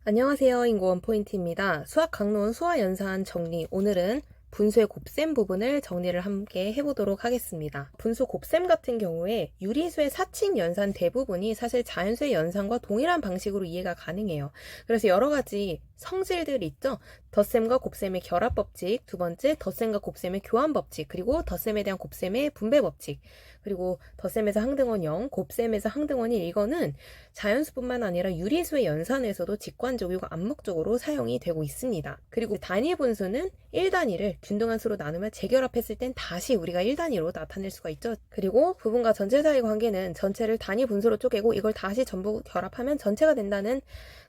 안녕하세요. 인고원 포인트입니다. 수학 강론 수화 연산 정리. 오늘은 분수의 곱셈 부분을 정리를 함께 해보도록 하겠습니다. 분수 곱셈 같은 경우에 유리수의 사칙 연산 대부분이 사실 자연수의 연산과 동일한 방식으로 이해가 가능해요. 그래서 여러 가지 성질들이 있죠. 덧셈과 곱셈의 결합 법칙, 두 번째 덧셈과 곱셈의 교환 법칙, 그리고 덧셈에 대한 곱셈의 분배 법칙, 그리고 덧셈에서 항등원 0, 곱셈에서 항등원 1, 이거는 자연수뿐만 아니라 유리수의 연산에서도 직관적이고 암묵적으로 사용이 되고 있습니다. 그리고 단위 분수는 1단위를 균등한 수로 나누면 재결합했을 땐 다시 우리가 1단위로 나타낼 수가 있죠. 그리고 부분과 전체 사이의 관계는 전체를 단위 분수로 쪼개고 이걸 다시 전부 결합하면 전체가 된다는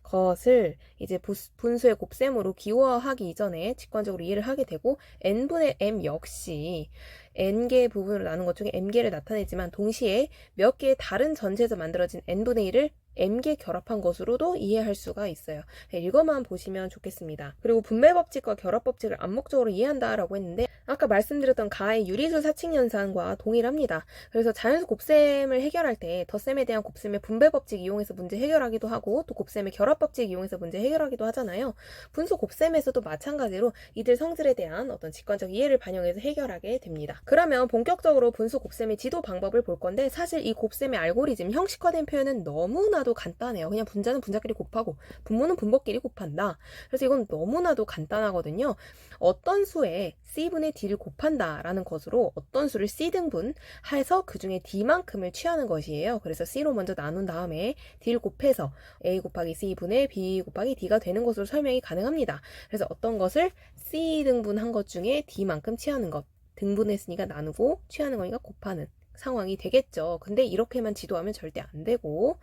것을 이제 분수의 곱셈으로 기호화하기 이전에 직관적으로 이해를 하게 되고, n분의 m 역시 n개의 부분으로 나눈 것 중에 m개를 나타내지만 동시에 몇 개의 다른 전체에서 만들어진 n분의 1을 m개 결합한 것으로도 이해할 수가 있어요. 이것만 보시면 좋겠습니다. 그리고 분배 법칙과 결합 법칙을 암묵적으로 이해한다라고 했는데, 아까 말씀드렸던 가의 유리수 사칙 연산과 동일합니다. 그래서 자연수 곱셈을 해결할 때 덧셈에 대한 곱셈의 분배 법칙 이용해서 문제 해결하기도 하고, 또 곱셈의 결합 법칙 이용해서 문제 해결하기도 하잖아요. 분수 곱셈에서도 마찬가지로 이들 성질에 대한 어떤 직관적 이해를 반영해서 해결하게 됩니다. 그러면 본격적으로 분수 곱셈의 지도 방법을 볼 건데, 사실 이 곱셈의 알고리즘 형식화된 표현은 너무나도 간단해요. 그냥 분자는 분자끼리 곱하고 분모는 분모끼리 곱한다. 그래서 이건 너무나도 간단하거든요. 어떤 수에 C분의 D를 곱한다 라는 것으로 어떤 수를 C등분 해서 그 중에 D만큼을 취하는 것이에요. 그래서 C로 먼저 나눈 다음에 D를 곱해서 A 곱하기 C분의 B 곱하기 D가 되는 것으로 설명이 가능합니다. 그래서 어떤 것을 C등분 한 것 중에 D만큼 취하는 것, 등분했으니까 나누고 취하는 거니까 곱하는 상황이 되겠죠. 근데 이렇게만 지도하면 절대 안 되고,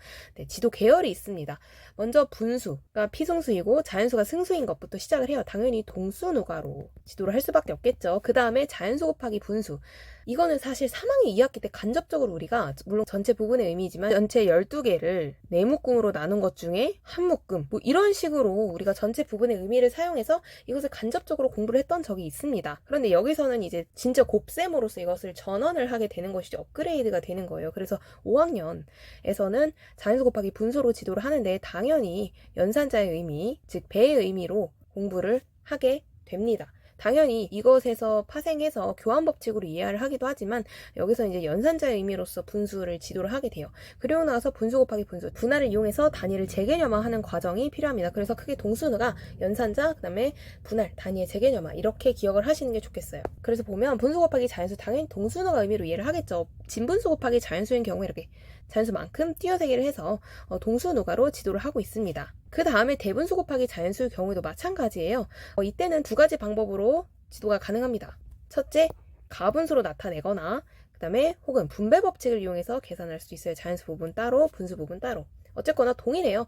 지도 계열이 있습니다. 먼저 분수가 피승수이고 자연수가 승수인 것부터 시작을 해요. 당연히 동수누가로 지도를 할 수밖에 없겠죠. 그 다음에 자연수 곱하기 분수. 이거는 사실 3학년 2학기 때 간접적으로 우리가, 물론 전체 부분의 의미지만 전체 12개를 4묶음으로 나눈 것 중에 한 묶음, 뭐 이런 식으로 우리가 전체 부분의 의미를 사용해서 이것을 간접적으로 공부를 했던 적이 있습니다. 그런데 여기서는 이제 진짜 곱셈으로서 이것을 전환을 하게 되는 것이죠. 업그레이드가 되는 거예요. 그래서 5학년에서는 자연수 곱하기 분수로 지도를 하는데 당연히 연산자의 의미, 즉 배의 의미로 공부를 하게 됩니다. 당연히 이것에서 파생해서 교환 법칙으로 이해를 하기도 하지만 여기서 이제 연산자의 의미로서 분수를 지도를 하게 돼요. 그리고 나서 분수 곱하기 분수, 분할을 이용해서 단위를 재개념화하는 과정이 필요합니다. 그래서 크게 동수누가 연산자, 그 다음에 분할, 단위의 재개념화, 이렇게 기억을 하시는 게 좋겠어요. 그래서 보면 분수 곱하기 자연수, 당연히 동수누가 의미로 이해를 하겠죠. 진분수 곱하기 자연수인 경우에 이렇게 자연수만큼 띄어세기를 해서 동수누가로 지도를 하고 있습니다. 그 다음에 대분수 곱하기 자연수의 경우에도 마찬가지예요. 이때는 두 가지 방법으로 지도가 가능합니다. 첫째, 가분수로 나타내거나, 그 다음에 혹은 분배 법칙을 이용해서 계산할 수 있어요. 자연수 부분 따로, 분수 부분 따로. 어쨌거나 동일해요.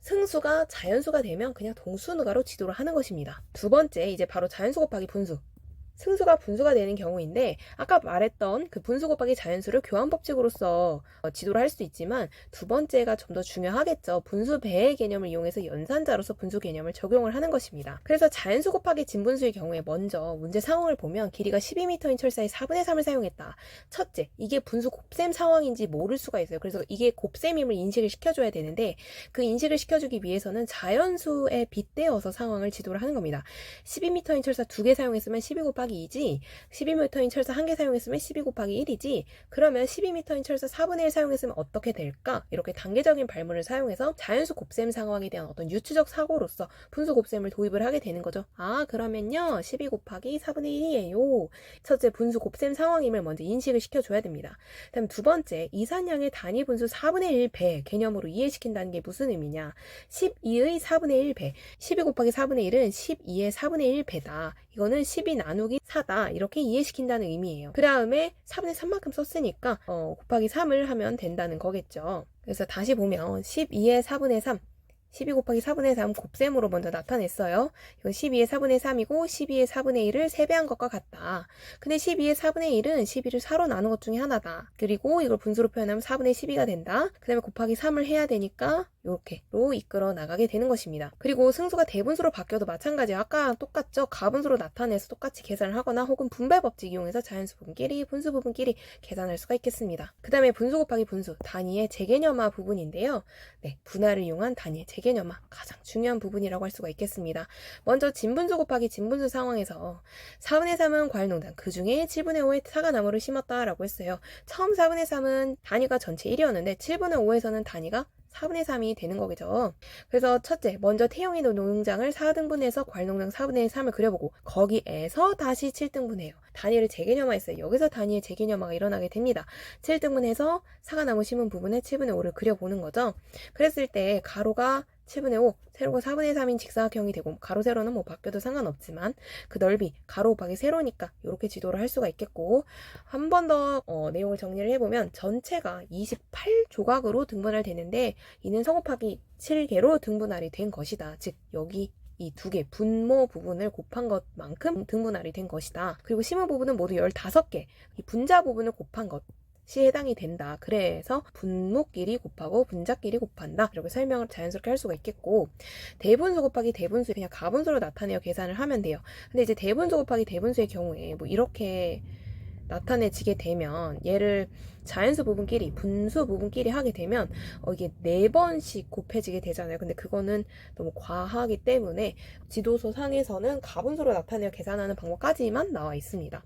승수가 자연수가 되면 그냥 동수누가로 지도를 하는 것입니다. 두 번째, 이제 바로 자연수 곱하기 분수. 승수가 분수가 되는 경우인데, 아까 말했던 그 분수 곱하기 자연수를 교환 법칙으로서 지도를 할 수도 있지만, 두 번째가 좀 더 중요하겠죠. 분수 배의 개념을 이용해서 연산자로서 분수 개념을 적용을 하는 것입니다. 그래서 자연수 곱하기 진분수의 경우에 먼저 문제 상황을 보면 길이가 12m인 철사의 4분의 3을 사용했다. 첫째, 이게 분수 곱셈 상황인지 모를 수가 있어요. 그래서 이게 곱셈임을 인식을 시켜줘야 되는데, 그 인식을 시켜주기 위해서는 자연수에 빗대어서 상황을 지도를 하는 겁니다. 12m인 철사 2개 사용했으면 12 곱하기 2지, 12m인 철사 1개 사용했으면 12 곱하기 1이지, 그러면 12m인 철사 4분의 1 사용했으면 어떻게 될까? 이렇게 단계적인 발문을 사용해서 자연수 곱셈 상황에 대한 어떤 유추적 사고로서 분수 곱셈을 도입을 하게 되는 거죠. 아, 그러면요 12 곱하기 4분의 1이에요. 첫째, 분수 곱셈 상황임을 먼저 인식을 시켜줘야 됩니다. 다음 두 번째, 이산양의 단위 분수 4분의 1배 개념으로 이해시킨다는 게 무슨 의미냐? 12의 4분의 1배, 12 곱하기 4분의 1은 12의 4분의 1배다. 이거는 12 나누기 4다. 이렇게 이해시킨다는 의미예요. 그 다음에 4분의 3만큼 썼으니까 곱하기 3을 하면 된다는 거겠죠. 그래서 다시 보면 12의 4분의 3, 12 곱하기 4분의 3 곱셈으로 먼저 나타냈어요. 이건 12의 4분의 3이고 12의 4분의 1을 3배한 것과 같다. 근데 12의 4분의 1은 12를 4로 나눈 것 중에 하나다. 그리고 이걸 분수로 표현하면 4분의 12가 된다. 그 다음에 곱하기 3을 해야 되니까 이렇게로 이끌어 나가게 되는 것입니다. 그리고 승수가 대분수로 바뀌어도 마찬가지예요. 아까 똑같죠? 가분수로 나타내서 똑같이 계산을 하거나 혹은 분배 법칙 이용해서 자연수 부분끼리, 분수 부분끼리 계산할 수가 있겠습니다. 그 다음에 분수 곱하기 분수, 단위의 재개념화 부분인데요. 네, 분할을 이용한 단위의 재개념화, 가장 중요한 부분이라고 할 수가 있겠습니다. 먼저 진분수 곱하기 진분수 상황에서 4분의 3은 과일농장, 그 중에 7분의 5에 사과나무를 심었다라고 했어요. 처음 4분의 3은 단위가 전체 1이었는데 7분의 5에서는 단위가 4분의 3이 되는 거겠죠. 그래서 첫째, 먼저 태영이 농장을 4등분해서 과일농장 4분의 3을 그려보고 거기에서 다시 7등분해요. 단위를 재개념화했어요. 여기서 단위의 재개념화가 일어나게 됩니다. 7등분해서 사과나무 심은 부분에 7분의 5를 그려보는 거죠. 그랬을 때 가로가 7분의 5, 세로가 4분의 3인 직사각형이 되고 가로 세로는 뭐 바뀌어도 상관없지만 그 넓이 가로 곱하기 세로니까 이렇게 지도를 할 수가 있겠고, 한 번 더 내용을 정리를 해보면 전체가 28조각으로 등분할 되는데 이는 성 곱하기 7개로 등분할이 된 것이다. 즉 여기 이 두 개 분모 부분을 곱한 것만큼 등분할이 된 것이다. 그리고 심은 부분은 모두 15개, 이 분자 부분을 곱한 것 시 해당이 된다. 그래서 분모끼리 곱하고 분자끼리 곱한다. 이렇게 설명을 자연스럽게 할 수가 있겠고, 대분수 곱하기 대분수 그냥 가분수로 나타내어 계산을 하면 돼요. 근데 이제 대분수 곱하기 대분수의 경우에 뭐 이렇게 나타내지게 되면 얘를 자연수 부분끼리 분수 부분끼리 하게 되면 이게 4번씩 곱해지게 되잖아요. 근데 그거는 너무 과하기 때문에 지도서 상에서는 가분수로 나타내어 계산하는 방법까지만 나와 있습니다.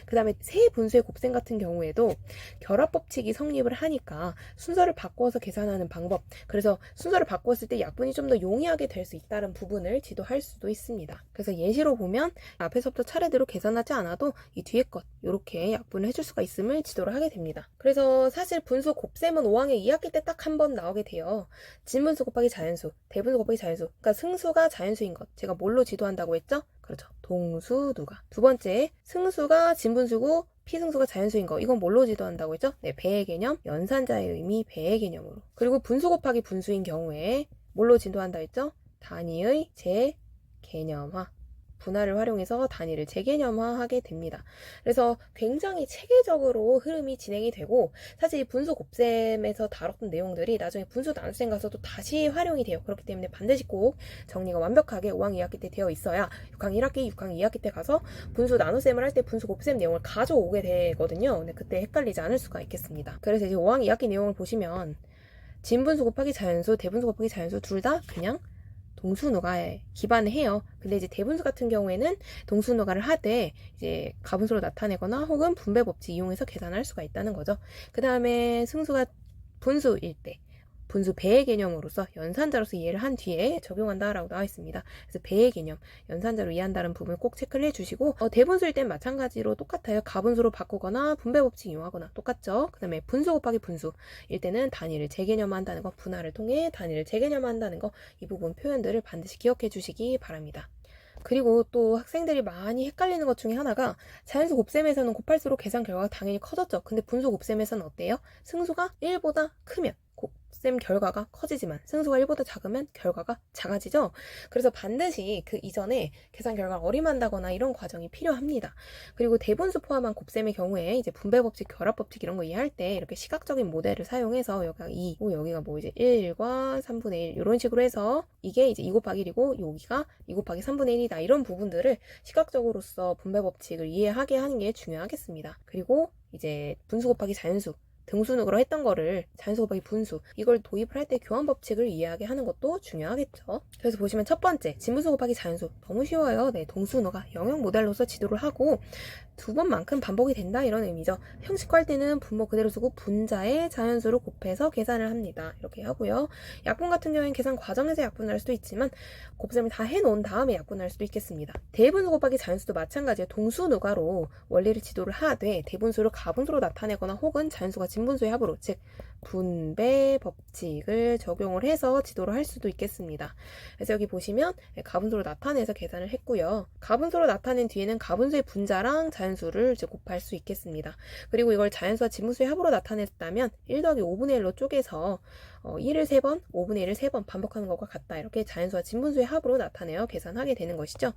그 다음에 세 분수의 곱셈 같은 경우에도 결합법칙이 성립을 하니까 순서를 바꿔서 계산하는 방법, 그래서 순서를 바꿨을 때 약분이 좀 더 용이하게 될 수 있다는 부분을 지도할 수도 있습니다. 그래서 예시로 보면 앞에서부터 차례대로 계산하지 않아도 이 뒤에 것 이렇게 약분을 해줄 수가 있음을 지도를 하게 됩니다. 그래서 사실 분수 곱셈은 5학년 2학기 때 딱 한 번 나오게 돼요. 진분수 곱하기 자연수, 대분수 곱하기 자연수, 그러니까 승수가 자연수인 것, 제가 뭘로 지도한다고 했죠? 그렇죠. 동수누가. 두 번째, 승수가 진분수고 피승수가 자연수인 거. 이건 뭘로 지도한다고 했죠? 네, 배의 개념, 연산자의 의미, 배의 개념으로. 그리고 분수 곱하기 분수인 경우에 뭘로 지도한다 했죠? 단위의 재개념화. 분할을 활용해서 단위를 재개념화하게 됩니다. 그래서 굉장히 체계적으로 흐름이 진행이 되고, 사실 이 분수 곱셈에서 다뤘던 내용들이 나중에 분수 나눗셈 가서도 다시 활용이 돼요. 그렇기 때문에 반드시 꼭 정리가 완벽하게 5학년 2학기 때 되어 있어야 6학년 1학기, 6학년 2학기 때 가서 분수 나눗셈을 할 때 분수 곱셈 내용을 가져오게 되거든요. 근데 그때 헷갈리지 않을 수가 있겠습니다. 그래서 이제 5학년 2학기 내용을 보시면 진분수 곱하기 자연수, 대분수 곱하기 자연수 둘 다 그냥 동수누가에 기반을 해요. 근데 이제 대분수 같은 경우에는 동수누가를 하되 이제 가분수로 나타내거나 혹은 분배 법칙 이용해서 계산할 수가 있다는 거죠. 그 다음에 승수가 분수일 때 분수 배의 개념으로서 연산자로서 이해를 한 뒤에 적용한다라고 나와 있습니다. 그래서 배의 개념, 연산자로 이해한다는 부분을 꼭 체크를 해주시고, 대분수일 땐 마찬가지로 똑같아요. 가분수로 바꾸거나 분배 법칙 이용하거나 똑같죠. 그 다음에 분수 곱하기 분수일 때는 단위를 재개념한다는 거, 분할을 통해 단위를 재개념한다는 거, 이 부분 표현들을 반드시 기억해 주시기 바랍니다. 그리고 또 학생들이 많이 헷갈리는 것 중에 하나가 자연수 곱셈에서는 곱할수록 계산 결과가 당연히 커졌죠. 근데 분수 곱셈에서는 어때요? 승수가 1보다 크면 곱셈 결과가 커지지만 승수가 1보다 작으면 결과가 작아지죠. 그래서 반드시 그 이전에 계산 결과를 어림한다거나 이런 과정이 필요합니다. 그리고 대분수 포함한 곱셈의 경우에 이제 분배법칙, 결합법칙 이런 거 이해할 때 이렇게 시각적인 모델을 사용해서 여기가 2, 여기가 뭐 이제 1과 3분의 1 이런 식으로 해서 이게 이제 2 곱하기 1이고 여기가 2 곱하기 3분의 1이다 이런 부분들을 시각적으로서 분배법칙을 이해하게 하는 게 중요하겠습니다. 그리고 이제 분수 곱하기 자연수, 등수능으로 했던 거를 자연수 곱하기 분수 이걸 도입을 할 때 교환 법칙을 이해하게 하는 것도 중요하겠죠. 그래서 보시면 첫 번째 진분수 곱하기 자연수 너무 쉬워요. 네, 동수능가 영역 모델로서 지도를 하고 두 번만큼 반복이 된다 이런 의미죠. 형식화할 때는 분모 그대로 쓰고 분자의 자연수를 곱해서 계산을 합니다. 이렇게 하고요. 약분 같은 경우에는 계산 과정에서 약분을 할 수도 있지만 곱셈을 다 해놓은 다음에 약분을 할 수도 있겠습니다. 대분수 곱하기 자연수도 마찬가지예요. 동수누가로 원리를 지도를 하되 대분수를 가분수로 나타내거나 혹은 자연수가 진분수의 합으로 즉 분배 법칙을 적용을 해서 지도를 할 수도 있겠습니다. 그래서 여기 보시면 가분수로 나타내서 계산을 했고요. 가분수로 나타낸 뒤에는 가분수의 분자랑 자연수를 이제 곱할 수 있겠습니다. 그리고 이걸 자연수와 진분수의 합으로 나타냈다면 1 더하기 5분의 1로 쪼개서 1을 3번, 5분의 1을 3번 반복하는 것과 같다. 이렇게 자연수와 진분수의 합으로 나타내어 계산하게 되는 것이죠.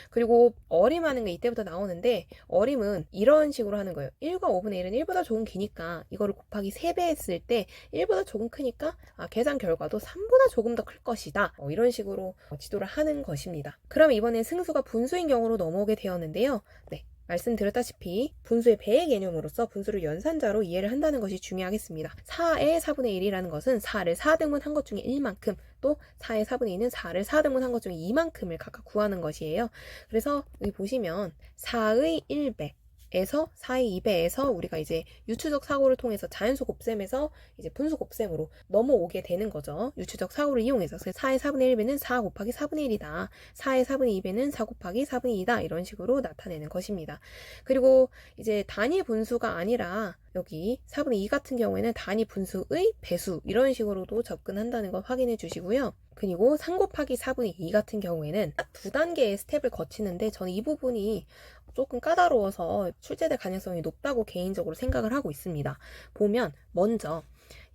그리고 어림하는 게 이때부터 나오는데 어림은 이런 식으로 하는 거예요. 1과 5분의 1은 1보다 좋은 기니까 이거를 곱하기 3배 했을 때 있는데 1보다 조금 크니까 계산 결과도 3보다 조금 더 클 것이다. 이런 식으로 지도를 하는 것입니다. 그럼 이번엔 승수가 분수인 경우로 넘어오게 되었는데요. 네. 말씀드렸다시피 분수의 배의 개념으로서 분수를 연산자로 이해를 한다는 것이 중요하겠습니다. 4의 4분의 1이라는 것은 4를 4등분한 것 중에 1만큼, 또 4의 4분의 2는 4를 4등분한 것 중에 2만큼을 각각 구하는 것이에요. 그래서 여기 보시면 4의 1배 에서 4의 2배에서 우리가 이제 유추적 사고를 통해서 자연수 곱셈에서 이제 분수 곱셈으로 넘어오게 되는 거죠. 유추적 사고를 이용해서. 그래서 4의 4분의 1배는 4 곱하기 4분의 1이다. 4의 4분의 2배는 4 곱하기 4분의 2다. 이런 식으로 나타내는 것입니다. 그리고 이제 단위 분수가 아니라 여기 4분의 2 같은 경우에는 단위 분수의 배수 이런 식으로도 접근한다는 걸 확인해 주시고요. 그리고 3 곱하기 4분의 2 같은 경우에는 딱 2단계의 스텝을 거치는데 저는 이 부분이 조금 까다로워서 출제될 가능성이 높다고 개인적으로 생각을 하고 있습니다. 보면 먼저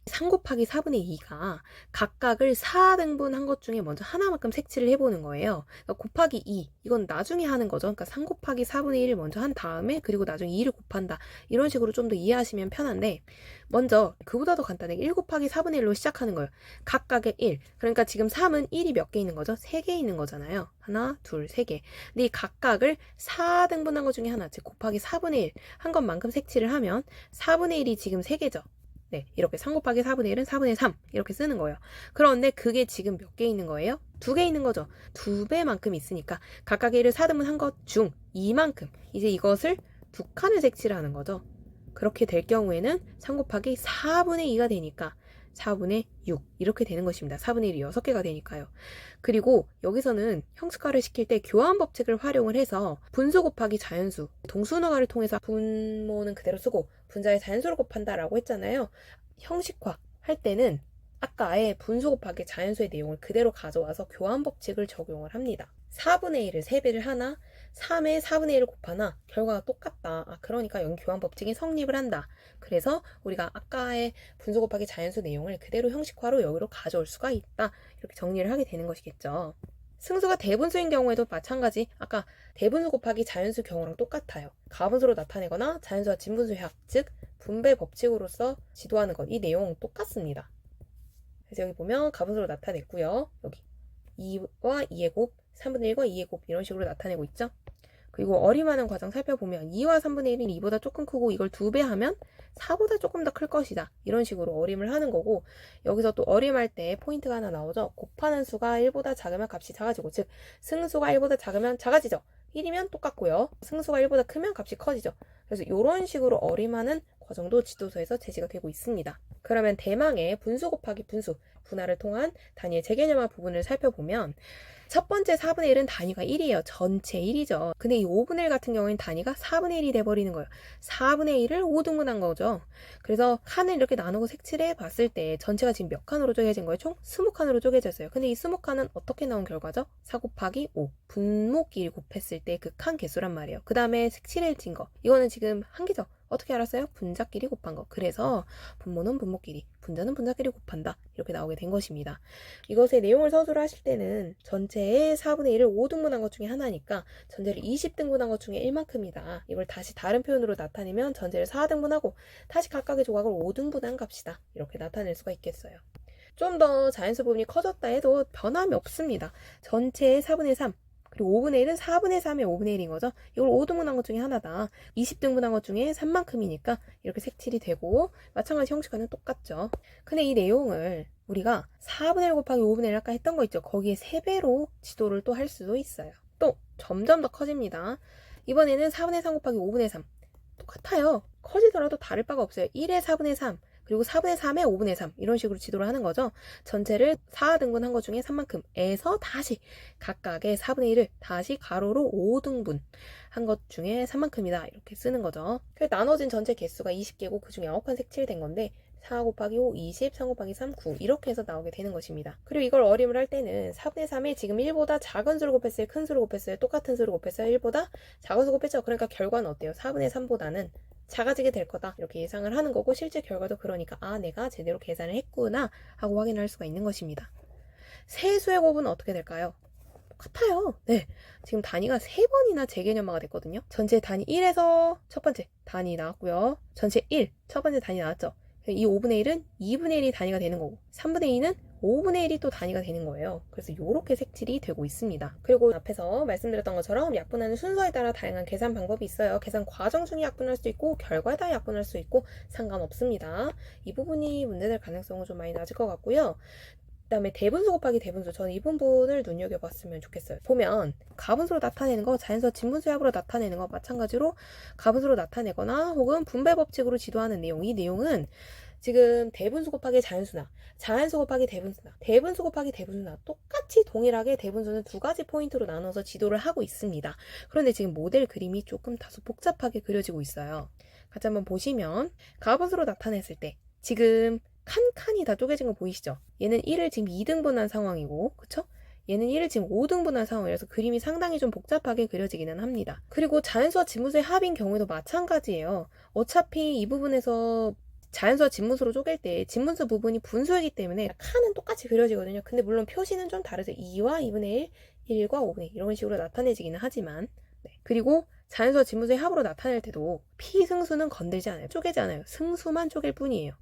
3 곱하기 4분의 2가 각각을 4등분한 것 중에 먼저 하나만큼 색칠을 해보는 거예요. 그러니까 곱하기 2, 이건 나중에 하는 거죠. 그러니까 3 곱하기 4분의 1을 먼저 한 다음에 그리고 나중에 2를 곱한다. 이런 식으로 좀 더 이해하시면 편한데 먼저 그보다 더 간단하게 1 곱하기 4분의 1로 시작하는 거예요. 각각의 1. 그러니까 지금 3은 1이 몇 개 있는 거죠? 3개 있는 거잖아요. 하나, 둘, 3개. 근데 이 각각을 4등분한 것 중에 하나, 즉 곱하기 4분의 1 한 것만큼 색칠을 하면 4분의 1이 지금 3개죠. 네, 이렇게 3 곱하기 4분의 1은 4분의 3 이렇게 쓰는 거예요. 그런데 그게 지금 몇 개 있는 거예요? 2개 있는 거죠. 2배만큼 있으니까 각각의 1을 4등분한 것 중 2만큼 이제 이것을 2칸을 색칠하는 거죠. 그렇게 될 경우에는 3 곱하기 4분의 2가 되니까 4분의 6 이렇게 되는 것입니다. 4분의 1이 6개가 되니까요. 그리고 여기서는 형식화를 시킬 때 교환 법칙을 활용을 해서 분수 곱하기 자연수, 동수능화를 통해서 분모는 그대로 쓰고 분자의 자연수를 곱한다라고 했잖아요. 형식화 할 때는 아까의 분수 곱하기 자연수의 내용을 그대로 가져와서 교환 법칙을 적용을 합니다. 4분의 1을 3배를 하나 3에 4분의 1을 곱하나 결과가 똑같다. 그러니까 여기 교환 법칙이 성립을 한다. 그래서 우리가 아까의 분수 곱하기 자연수 내용을 그대로 형식화로 여기로 가져올 수가 있다. 이렇게 정리를 하게 되는 것이겠죠. 승수가 대분수인 경우에도 마찬가지 아까 대분수 곱하기 자연수 경우랑 똑같아요. 가분수로 나타내거나 자연수와 진분수 합, 즉 분배 법칙으로서 지도하는 것. 이 내용은 똑같습니다. 그래서 여기 보면 가분수로 나타냈고요. 여기 2와 2의 곱, 3분의 1과 2의 곱 이런 식으로 나타내고 있죠. 그리고 어림하는 과정 살펴보면 2와 3분의 1은 2보다 조금 크고 이걸 2배 하면 4보다 조금 더 클 것이다. 이런 식으로 어림을 하는 거고 여기서 또 어림할 때 포인트가 하나 나오죠. 곱하는 수가 1보다 작으면 값이 작아지고 즉 승수가 1보다 작으면 작아지죠. 1이면 똑같고요. 승수가 1보다 크면 값이 커지죠. 그래서 이런 식으로 어림하는 과정도 지도서에서 제시가 되고 있습니다. 그러면 대망의 분수 곱하기 분수, 분할을 통한 단위의 재개념화 부분을 살펴보면 첫 번째 4분의 1은 단위가 1이에요. 전체 1이죠. 근데 이 5분의 1 같은 경우에는 단위가 4분의 1이 돼버리는 거예요. 4분의 1을 5등분한 거죠. 그래서 칸을 이렇게 나누고 색칠해 봤을 때 전체가 지금 몇 칸으로 쪼개진 거예요? 총 20칸으로 쪼개졌어요. 근데 이 20칸은 어떻게 나온 결과죠? 4 곱하기 5. 분모끼리 곱했을 때 그 칸 개수란 말이에요. 그 다음에 색칠해진 거. 이거는 지금 한 개죠. 어떻게 알았어요? 분자끼리 곱한 거. 그래서 분모는 분모끼리, 분자는 분자끼리 곱한다. 이렇게 나오게 된 것입니다. 이것의 내용을 서술을 하실 때는 전체의 4분의 1을 5등분한 것 중에 하나니까 전체를 20등분한 것 중에 1만큼이다. 이걸 다시 다른 표현으로 나타내면 전체를 4등분하고 다시 각각의 조각을 5등분한 값이다. 이렇게 나타낼 수가 있겠어요. 좀 더 자연수 부분이 커졌다 해도 변함이 없습니다. 전체의 4분의 3. 그리고 5분의 1은 4분의 3의 5분의 1인 거죠. 이걸 5등분한 것 중에 하나다. 20등분한 것 중에 3만큼이니까 이렇게 색칠이 되고 마찬가지 형식과는 똑같죠. 근데 이 내용을 우리가 4분의 1 곱하기 5분의 1 아까 했던 거 있죠. 거기에 3배로 지도를 또 할 수도 있어요. 또 점점 더 커집니다. 이번에는 4분의 3 곱하기 5분의 3. 똑같아요. 커지더라도 다를 바가 없어요. 1의 4분의 3. 그리고 4분의 3에 5분의 3 이런 식으로 지도를 하는 거죠. 전체를 4등분한 것 중에 3만큼에서 다시 각각의 4분의 1을 다시 가로로 5등분 한 것 중에 3만큼이다 이렇게 쓰는 거죠. 그래서 나눠진 전체 개수가 20개고 그 중에 9칸 색칠된 건데 4 곱하기 5, 20, 3 곱하기 3, 9 이렇게 해서 나오게 되는 것입니다. 그리고 이걸 어림을 할 때는 4분의 3에 지금 1보다 작은 수를 곱했어요? 큰 수를 곱했어요? 똑같은 수를 곱했어요? 1보다 작은 수 곱했죠? 그러니까 결과는 어때요? 4분의 3보다는 작아지게 될 거다 이렇게 예상을 하는 거고 실제 결과도 그러니까 내가 제대로 계산을 했구나 하고 확인할 수가 있는 것입니다. 세수의 곱은 어떻게 될까요? 같아요. 네, 지금 단위가 3번이나 재개념화가 됐거든요. 전체 단위 1에서 첫 번째 단위 나왔고요. 전체 1, 첫 번째 단위 나왔죠. 이 5분의 1은 2분의 1이 단위가 되는 거고 3분의 2는 5분의 1이 또 단위가 되는 거예요. 그래서 이렇게 색칠이 되고 있습니다. 그리고 앞에서 말씀드렸던 것처럼 약분하는 순서에 따라 다양한 계산 방법이 있어요. 계산 과정 중에 약분할 수 있고 결과에 따라 약분할 수 있고 상관없습니다. 이 부분이 문제될 가능성은 좀 많이 낮을 것 같고요. 그 다음에 대분수 곱하기 대분수, 저는 이 부분을 눈여겨봤으면 좋겠어요. 보면 가분수로 나타내는 거, 자연수 진분수 합으로 나타내는 거 마찬가지로 가분수로 나타내거나 혹은 분배 법칙으로 지도하는 내용, 이 내용은 지금 대분수 곱하기 자연수나 자연수 곱하기 대분수나 대분수 곱하기 대분수나 똑같이 동일하게 대분수는 두 가지 포인트로 나눠서 지도를 하고 있습니다. 그런데 지금 모델 그림이 조금 다소 복잡하게 그려지고 있어요. 같이 한번 보시면 가분수로 나타냈을 때 지금 칸칸이 다 쪼개진 거 보이시죠? 얘는 1을 지금 2등분한 상황이고, 그쵸? 얘는 1을 지금 5등분한 상황이라서 그림이 상당히 좀 복잡하게 그려지기는 합니다. 그리고 자연수와 진분수의 합인 경우에도 마찬가지예요. 어차피 이 부분에서 자연수와 진분수로 쪼갤 때 진분수 부분이 분수이기 때문에 칸은 똑같이 그려지거든요. 근데 물론 표시는 좀 다르죠. 2와 2분의 1, 1과 5분의 1 이런 식으로 나타내지기는 하지만 네. 그리고 자연수와 진분수의 합으로 나타낼 때도 피승수는 건들지 않아요. 쪼개지 않아요. 승수만 쪼갤 뿐이에요.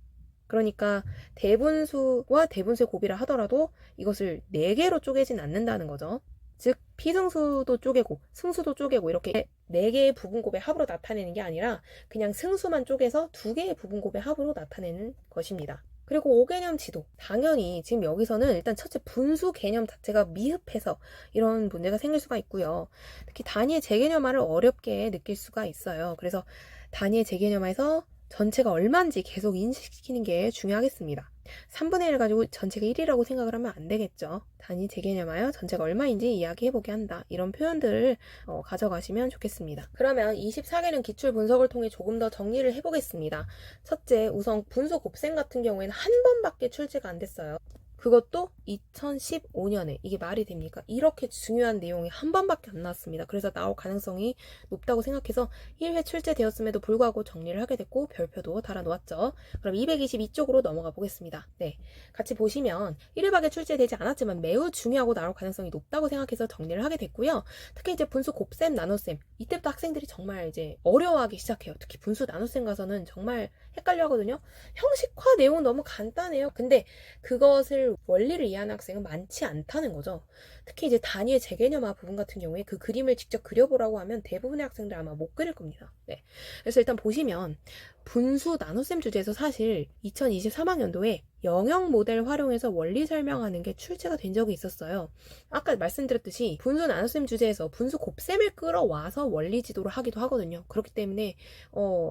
그러니까 대분수와 대분수의 곱이라 하더라도 이것을 4개로 쪼개진 않는다는 거죠. 즉 피승수도 쪼개고 승수도 쪼개고 이렇게 4개의 부분곱의 합으로 나타내는 게 아니라 그냥 승수만 쪼개서 2개의 부분곱의 합으로 나타내는 것입니다. 그리고 5개념 지도, 당연히 지금 여기서는 일단 첫째 분수 개념 자체가 미흡해서 이런 문제가 생길 수가 있고요. 특히 단위의 재개념화를 어렵게 느낄 수가 있어요. 그래서 단위의 재개념화에서 전체가 얼마인지 계속 인식시키는 게 중요하겠습니다. 3분의 1을 가지고 전체가 1이라고 생각을 하면 안 되겠죠. 단위 재개념하여 전체가 얼마인지 이야기해보게 한다. 이런 표현들을 가져가시면 좋겠습니다. 그러면 24개는 기출 분석을 통해 조금 더 정리를 해보겠습니다. 첫째, 우선 분수 곱셈 같은 경우에는 한 번밖에 출제가 안 됐어요. 그것도 2015년에 이게 말이 됩니까? 이렇게 중요한 내용이 한 번밖에 안 나왔습니다. 그래서 나올 가능성이 높다고 생각해서 1회 출제되었음에도 불구하고 정리를 하게 됐고 별표도 달아놓았죠. 그럼 222쪽으로 넘어가 보겠습니다. 네, 같이 보시면 1회밖에 출제되지 않았지만 매우 중요하고 나올 가능성이 높다고 생각해서 정리를 하게 됐고요. 특히 이제 분수 곱셈, 나눗셈 이때부터 학생들이 정말 이제 어려워하기 시작해요. 특히 분수 나눗셈 가서는 정말 헷갈려 하거든요. 형식화 내용은 너무 간단해요. 근데 그것을 원리를 이해하는 학생은 많지 않다는 거죠. 특히 이제 단위의 재개념화 부분 같은 경우에 그 그림을 직접 그려보라고 하면 대부분의 학생들 아마 못 그릴 겁니다. 네. 그래서 일단 보시면 분수 나눗셈 주제에서 사실 2023학년도에 영역 모델 활용해서 원리 설명하는 게 출제가 된 적이 있었어요. 아까 말씀드렸듯이 분수 나눗셈 주제에서 분수 곱셈을 끌어와서 원리 지도를 하기도 하거든요. 그렇기 때문에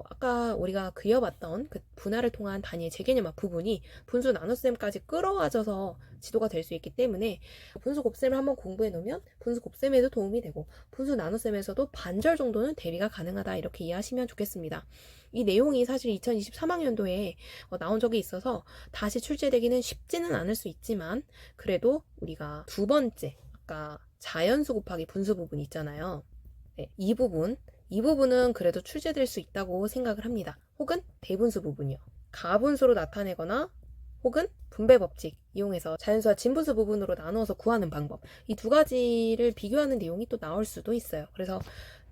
아까 우리가 그려봤던 그 분할을 통한 단위의 재개념화 부분이 분수 나눗셈까지 끌어와져서 지도가 될 수 있기 때문에 분수 곱셈을 한번 공부해 놓으면 분수 곱셈에도 도움이 되고 분수 나눗셈에서도 반절 정도는 대비가 가능하다 이렇게 이해하시면 좋겠습니다. 이 내용이 사실 2023학년도에 나온 적이 있어서 다시 출제되기는 쉽지는 않을 수 있지만 그래도 우리가 두 번째 아까 자연수 곱하기 분수 부분 있잖아요. 네, 이 부분은 그래도 출제될 수 있다고 생각을 합니다. 혹은 대분수 부분이요. 가분수로 나타내거나 혹은 분배 법칙 이용해서 자연수와 진분수 부분으로 나누어서 구하는 방법 이 두 가지를 비교하는 내용이 또 나올 수도 있어요. 그래서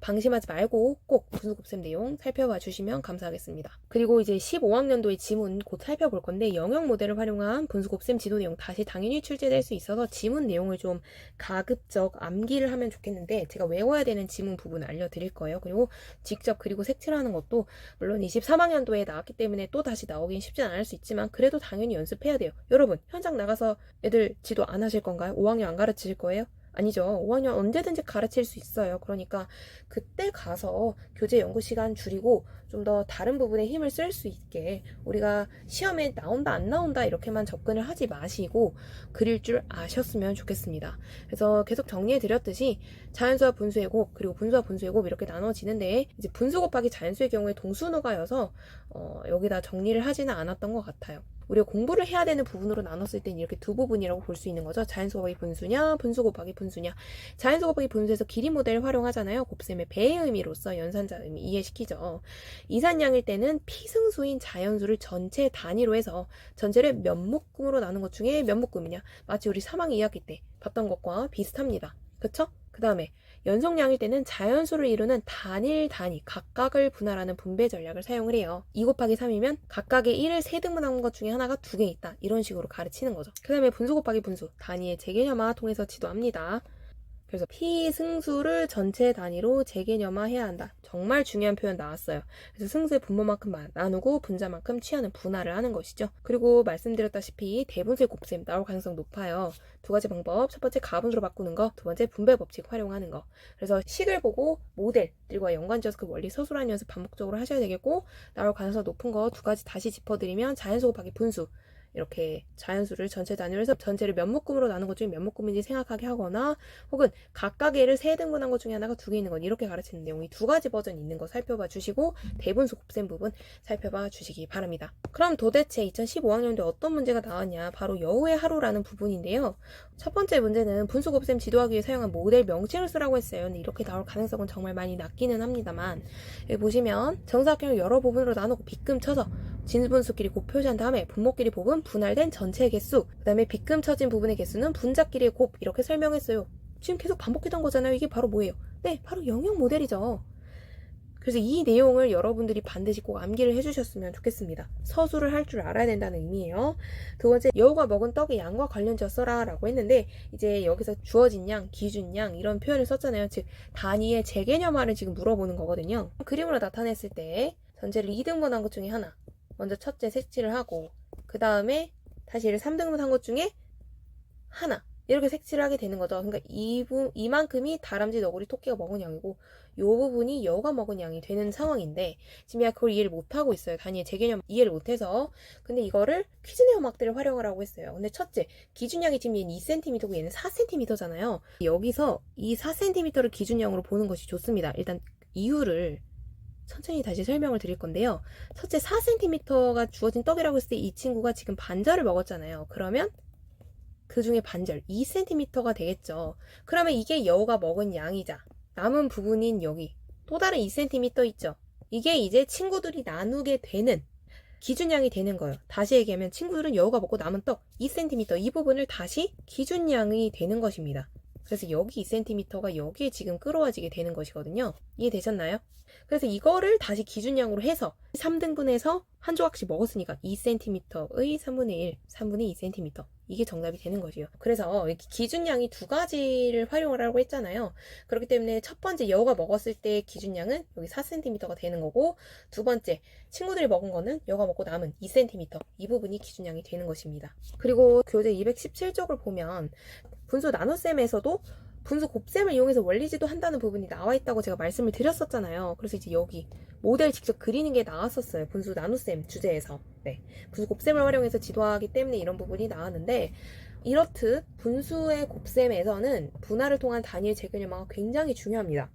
방심하지 말고 꼭 분수 곱셈 내용 살펴봐 주시면 감사하겠습니다. 그리고 이제 15학년도의 지문 곧 살펴볼 건데 영역 모델을 활용한 분수 곱셈 지도 내용 다시 당연히 출제될 수 있어서 지문 내용을 좀 가급적 암기를 하면 좋겠는데 제가 외워야 되는 지문 부분 알려드릴 거예요. 그리고 직접 그리고 색칠하는 것도 물론 23학년도에 나왔기 때문에 또 다시 나오긴 쉽진 않을 수 있지만 그래도 당연히 연습해야 돼요. 여러분 현장 나가서 애들 지도 안 하실 건가요? 5학년 안 가르치실 거예요? 아니죠. 5학년 언제든지 가르칠 수 있어요. 그러니까 그때 가서 교재 연구 시간 줄이고 좀 더 다른 부분에 힘을 쓸 수 있게 우리가 시험에 나온다 안 나온다 이렇게만 접근을 하지 마시고 그릴 줄 아셨으면 좋겠습니다. 그래서 계속 정리해 드렸듯이 자연수와 분수의 곱 그리고 분수와 분수의 곱 이렇게 나눠지는데 이제 분수 곱하기 자연수의 경우에 동수노가여서 여기다 정리를 하지는 않았던 것 같아요. 우리가 공부를 해야 되는 부분으로 나눴을 땐 이렇게 두 부분이라고 볼 수 있는 거죠. 자연수 곱하기 분수냐, 분수 곱하기 분수냐. 자연수 곱하기 분수에서 길이 모델 활용하잖아요. 곱셈의 배의 의미로서 연산자 의미 이해시키죠. 이산양일 때는 피승수인 자연수를 전체 단위로 해서 전체를 몇 묶음으로 나눈 것 중에 몇 묶음이냐. 마치 우리 3학 2학기 때 봤던 것과 비슷합니다. 그쵸? 그 다음에 연속량일 때는 자연수를 이루는 단일 단위 각각을 분할하는 분배 전략을 사용을 해요. 2 곱하기 3이면 각각의 1을 세등분한 것 중에 하나가 2개 있다. 이런 식으로 가르치는 거죠. 그 다음에 분수 곱하기 분수, 단위의 재개념화 통해서 지도합니다. 그래서 피승수를 전체 단위로 재개념화해야 한다. 정말 중요한 표현 나왔어요. 그래서 승수의 분모만큼 나누고 분자만큼 취하는 분할을 하는 것이죠. 그리고 말씀드렸다시피 대분수의 곱셈 나올 가능성 높아요. 두 가지 방법. 첫 번째 가분수로 바꾸는 거, 두 번째 분배 법칙 활용하는 거. 그래서 식을 보고 모델들과 연관지어서 그 원리 서술하는 연습 반복적으로 하셔야 되겠고, 나올 가능성 높은 거 두 가지 다시 짚어드리면 자연수 곱하기 분수, 이렇게 자연수를 전체 단위로 해서 전체를 몇 묶음으로 나눈 것 중에 몇 묶음인지 생각하게 하거나, 혹은 각각의 를 세 등분한 것 중에 하나가 2개 있는 것, 이렇게 가르치는 내용이 두 가지 버전 있는 거 살펴봐 주시고 대분수 곱셈 부분 살펴봐 주시기 바랍니다. 그럼 도대체 2015학년도에 어떤 문제가 나왔냐? 바로 여우의 하루라는 부분인데요. 첫 번째 문제는 분수 곱셈 지도하기 위해 사용한 모델 명칭을 쓰라고 했어요. 근데 이렇게 나올 가능성은 정말 많이 낮기는 합니다만, 여기 보시면 정사각형을 여러 부분으로 나누고 빗금 쳐서 진분수끼리 곱표시한 다음에 분모끼리 곱은 분할된 전체 개수, 그 다음에 빗금 쳐진 부분의 개수는 분자끼리의 곱, 이렇게 설명했어요. 지금 계속 반복했던 거잖아요. 이게 바로 뭐예요? 네, 바로 영역 모델이죠. 그래서 이 내용을 여러분들이 반드시 꼭 암기를 해주셨으면 좋겠습니다. 서술을 할 줄 알아야 된다는 의미예요. 두 번째, 여우가 먹은 떡의 양과 관련지어 써라 라고 했는데, 이제 여기서 주어진 양, 기준양 이런 표현을 썼잖아요. 즉 단위의 재개념화를 지금 물어보는 거거든요. 그림으로 나타냈을 때 전체를 2등분한 것 중에 하나, 먼저 첫째 색칠을 하고, 그 다음에 다시 얘를 3등분한 것 중에 하나, 이렇게 색칠을 하게 되는 거죠. 그러니까 이만큼이 다람쥐, 너구리, 토끼가 먹은 양이고, 요 부분이 여우가 먹은 양이 되는 상황인데, 지금 얘가 그걸 이해를 못하고 있어요. 단위의 재개념 이해를 못해서. 근데 이거를 퀴즈 내용 막대를 활용을 하고 있어요. 근데 첫째, 기준양이 지금 얘는 2cm고 얘는 4cm잖아요. 여기서 이 4cm를 기준양으로 보는 것이 좋습니다. 일단 이유를 천천히 다시 설명을 드릴 건데요. 첫째, 4cm가 주어진 떡이라고 했을 때 이 친구가 지금 반절을 먹었잖아요. 그러면 그 중에 반절, 2cm가 되겠죠. 그러면 이게 여우가 먹은 양이자 남은 부분인 여기 또 다른 2cm 있죠. 이게 이제 친구들이 나누게 되는 기준량이 되는 거예요. 다시 얘기하면 친구들은 여우가 먹고 남은 떡 2cm, 이 부분을 다시 기준량이 되는 것입니다. 그래서 여기 2cm가 여기에 지금 끌어와지게 되는 것이거든요. 이해되셨나요? 그래서 이거를 다시 기준량으로 해서 3등분해서 한 조각씩 먹었으니까 2cm의 3분의 1, 3분의 2cm, 이게 정답이 되는 것이에요. 그래서 기준량이 두 가지를 활용을 하라고 했잖아요. 그렇기 때문에 첫 번째 여우가 먹었을 때 기준량은 여기 4cm가 되는 거고, 두 번째 친구들이 먹은 거는 여우가 먹고 남은 2cm, 이 부분이 기준량이 되는 것입니다. 그리고 교재 217쪽을 보면 분수 나눗셈에서도 분수 곱셈을 이용해서 원리지도 한다는 부분이 나와 있다고 제가 말씀을 드렸었잖아요. 그래서 이제 여기 모델 직접 그리는 게 나왔었어요. 분수 나눗셈 주제에서. 네, 분수 곱셈을 활용해서 지도하기 때문에 이런 부분이 나왔는데, 이렇듯 분수의 곱셈에서는 분할을 통한 단위의 재개념화가 굉장히 중요합니다.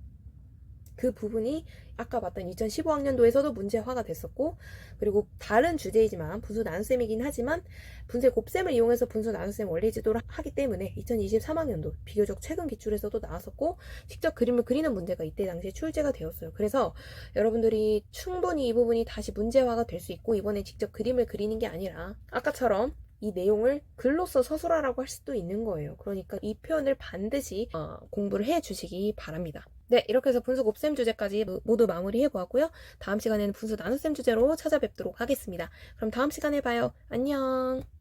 그 부분이 아까 봤던 2015학년도에서도 문제화가 됐었고, 그리고 다른 주제이지만 분수 나눗셈이긴 하지만 분수의 곱셈을 이용해서 분수 나눗셈 원리 지도를 하기 때문에 2023학년도 비교적 최근 기출에서도 나왔었고, 직접 그림을 그리는 문제가 이때 당시에 출제가 되었어요. 그래서 여러분들이 충분히 이 부분이 다시 문제화가 될 수 있고, 이번에 직접 그림을 그리는 게 아니라 아까처럼 이 내용을 글로써 서술하라고 할 수도 있는 거예요. 그러니까 이 표현을 반드시 공부를 해 주시기 바랍니다. 네, 이렇게 해서 분수 곱셈 주제까지 모두 마무리해 보았고요. 다음 시간에는 분수 나눗셈 주제로 찾아뵙도록 하겠습니다. 그럼 다음 시간에 봐요. 안녕.